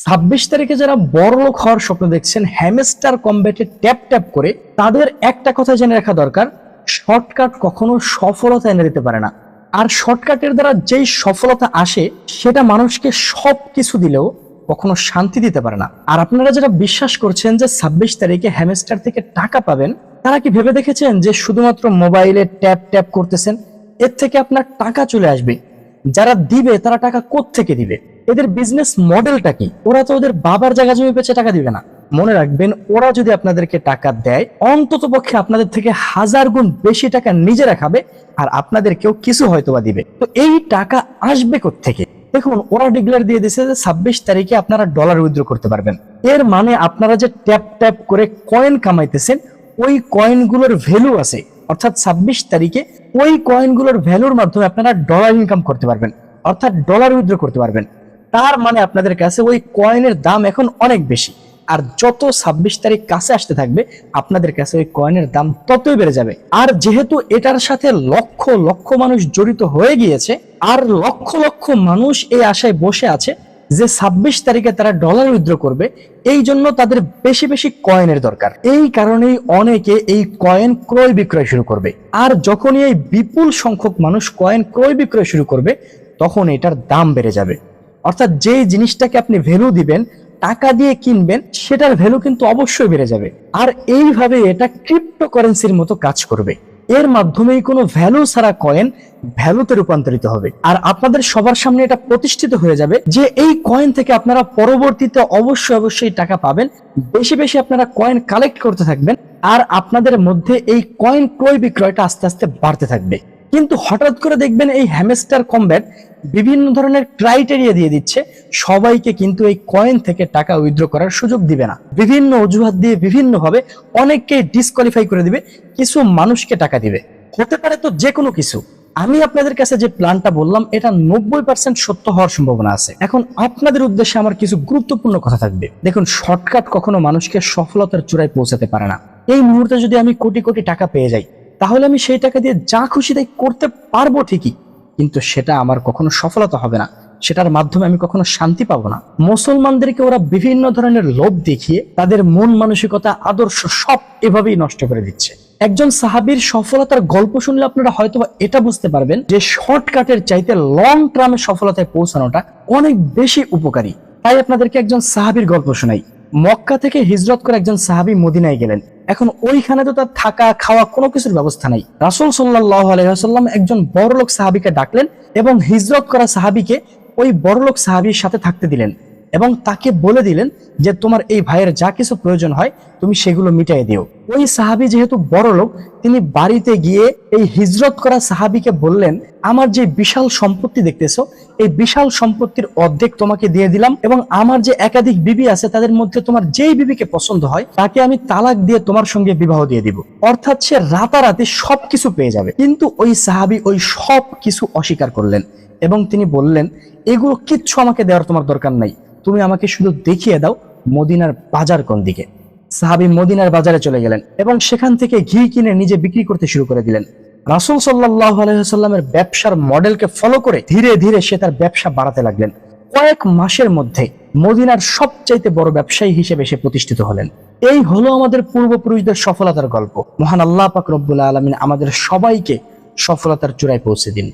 26 তারিখে যারা বড়লোক হওয়ার স্বপ্ন দেখছেন হ্যামস্টার কম্ব্যাটে ট্যাপ ট্যাপ করে, তাদের একটা কথা জেনে রাখা দরকার, শর্টকাট কখনো সফলতা এনে দিতে পারে না। আর শর্টকাটের দ্বারা যেই সফলতা আসে সেটা মানুষকে সবকিছু দিলেও কখনো শান্তি দিতে পারে না। আর আপনারা যারা বিশ্বাস করছেন যে 26 তারিখে হ্যামস্টার থেকে টাকা পাবেন, তারা কি ভেবে দেখেছেন যে শুধুমাত্র মোবাইলে ট্যাপ ট্যাপ করতেছেন এর থেকে আপনার টাকা চলে আসবে? যারা দিবে তারা টাকা কোত্থেকে দিবে? এদের বিজনেস মডেলটা কি? ওরা তো ওদের বাবার জায়গা জমি বেচে টাকা দিবে না। মনে রাখবেন, ওরা যদি আপনাদেরকে টাকা দেয়, অন্তত পক্ষে আপনাদের থেকে 1000 গুণ বেশি টাকা নিজেরা খাবে, আর আপনাদেরকেও কিছু হয়তোবা দিবে। তো এই টাকা আসবে কোত্থেকে? দেখুন, ওরা ডিক্লেয়ার দিয়ে দিয়েছে যে 26 তারিখে আপনারা ডলার উইথড্র করতে পারবেন। এর মানে আপনারা যে ট্যাপ ট্যাপ করে কয়েন কামাইতেছেন, ওই কয়েনগুলোর ভ্যালু আছে। অর্থাৎ 26 তারিখে ওই কয়েনগুলোর ভ্যালুর মাধ্যমে আপনারা ডলার ইনকাম করতে পারবেন, অর্থাৎ ডলার উইথড্র করতে পারবেন। তার মানে আপনাদের কাছে ওই কয়েনের দাম এখন অনেক বেশি। আর যত 26 তারিখ কাছে আসতে থাকবে, আপনাদের কাছে ওই কয়েনের দাম ততই বেড়ে যাবে। আর যেহেতু এটার সাথে লক্ষ লক্ষ মানুষ জড়িত হয়ে গিয়েছে, আর লক্ষ লক্ষ মানুষ এই আশায় বসে আছে যে 26 তারিখে তারা ডলার উইথড্র করবে, এই জন্য তাদের বেশি বেশি কয়েনের দরকার। এই কারণেই অনেকে এই কয়েন ক্রয় বিক্রয় শুরু করবে। আর যখনই এই বিপুল সংখ্যক মানুষ কয়েন ক্রয় বিক্রয় শুরু করবে, তখন এটার দাম বেড়ে যাবে। অর্থাৎ যে জিনিসটাকে আপনি ভ্যালু দিবেন, টাকা দিয়ে কিনবেন, সেটার ভ্যালু কিন্তু অবশ্যই বেড়ে যাবে। আর এইভাবে এটা ক্রিপ্টোকারেন্সির মতো কাজ করবে। এর মাধ্যমেই কোনো ভ্যালু ছাড়া কয়েন ভ্যালুতে রূপান্তরিত হবে। আর আপনাদের সবার সামনে এটা প্রতিষ্ঠিত হয়ে যাবে যে এই কয়েন থেকে আপনারা পরবর্তীতে অবশ্যই টাকা পাবেন। বেশি বেশি আপনারা কয়েন কালেক্ট করতে থাকবেন, আর আপনাদের মধ্যে এই কয়েন ক্রয় বিক্রয়টা আস্তে আস্তে বাড়তে থাকবে। কিন্তু হঠাৎ করে দেখবেন এই হ্যামস্টার কম্ব্যাট বিভিন্ন ধরনের ক্রাইটেরিয়া দিয়ে দিচ্ছে, সবাইকে কিন্তু এই কয়েন থেকে টাকা উইথড্র করার সুযোগ দিবে না। বিভিন্ন অজুহাত দিয়ে বিভিন্ন ভাবে অনেককে ডিসকোয়ালিফাই করে দিবে, কিছু মানুষকে টাকা দিবে। হতে পারে তো যে কোনো কিছু। আমি আপনাদের কাছে যে প্ল্যানটা বললাম, এটা 90% সত্য হওয়ার সম্ভাবনা আছে। এখন আপনাদের উদ্দেশ্যে আমার কিছু গুরুত্বপূর্ণ কথা থাকবে। দেখুন, শর্টকাট কখনো মানুষকে সফলতার চূড়ায় পৌঁছাতে পারে না। এই মুহূর্তে যদি আমি কোটি কোটি টাকা পেয়ে যাই, তাহলে আমি সেই টাকা দিয়ে যা খুশি তাই করতে পারবো ঠিকই, কিন্তু সেটা আমার কখনো সফলতা হবে না। সেটার মাধ্যমে আমি কখনো শান্তি পাবো না। মুসলমানদেরকে ওরা বিভিন্ন ধরনের লোভ দেখিয়ে তাদের মন মানসিকতা, আদর্শ সব এভাবেই নষ্ট করে দিচ্ছে। একজন সাহাবীর সফলতার গল্প শুনলে আপনারা হয়তো এটা বুঝতে পারবেন যে শর্টকাটের চাইতে লং টার্মে সফলতায় পৌঁছানোটা অনেক বেশি উপকারী। তাই আপনাদেরকে একজন সাহাবীর গল্প শোনাই। মক্কা থেকে হিজরত করে একজন সাহাবী মদিনায় গেলেন। এখন ওইখানে তো তার থাকা খাওয়া কোনো কিছুর ব্যবস্থা নাই। রাসূল সাল্লাল্লাহু আলাইহি ওয়াসাল্লাম একজন বড়লোক সাহাবীকে ডাকলেন এবং হিজরত করা সাহাবীকে ওই বড়লোক সাহাবীর সাথে থাকতে দিলেন, এবং তাকে বলে দিলেন যে তোমার এই ভাইয়ের যা কিছু প্রয়োজন হয় তুমি সেগুলো মিটাই দিও। ওই সাহাবী যেহেতু বড়লোক, তিনি বাড়িতে গিয়ে এই হিজরত করা সাহাবীকে বললেন, আমার যে বিশাল সম্পত্তি দেখতেছো, এই বিশাল সম্পত্তির অর্ধেক তোমাকে দিয়ে দিলাম, এবং আমার যে একাধিক বিবি আছে তাদের মধ্যে তোমার যেই বিবিকে পছন্দ হয় তাকে আমি তালাক দিয়ে তোমার সঙ্গে বিবাহ দিয়ে দিব। অর্থাৎ সে রাতারাতি সবকিছু পেয়ে যাবে। কিন্তু ওই সাহাবী ওই সব কিছু অস্বীকার করলেন এবং তিনি বললেন, এগুলো কিচ্ছু আমাকে দেওয়ার তোমার দরকার নাই, তুমি আমাকে শুধু দেখিয়ে দাও মদিনার বাজার কোন দিকে। সাহাবী মদিনার বাজারে চলে গেলেন এবং সেখান থেকে ঘি কিনে নিজে বিক্রি করতে শুরু করে দিলেন। রাসূল সাল্লাল্লাহু আলাইহি ওয়াসাল্লামের ব্যবসার মডেলকে ফলো করে ধীরে ধীরে সে তার ব্যবসা বাড়াতে লাগলেন। কয়েক মাসের মধ্যে মদিনার সবচাইতে বড় ব্যবসায়ী হিসেবে সে প্রতিষ্ঠিত হলেন। এই হলো আমাদের পূর্বপুরুষদের সফলতার গল্প। মহান আল্লাহ পাক রব্বুল আলামিন আমাদের সবাইকে সফলতার চূড়ায় পৌঁছে দিন।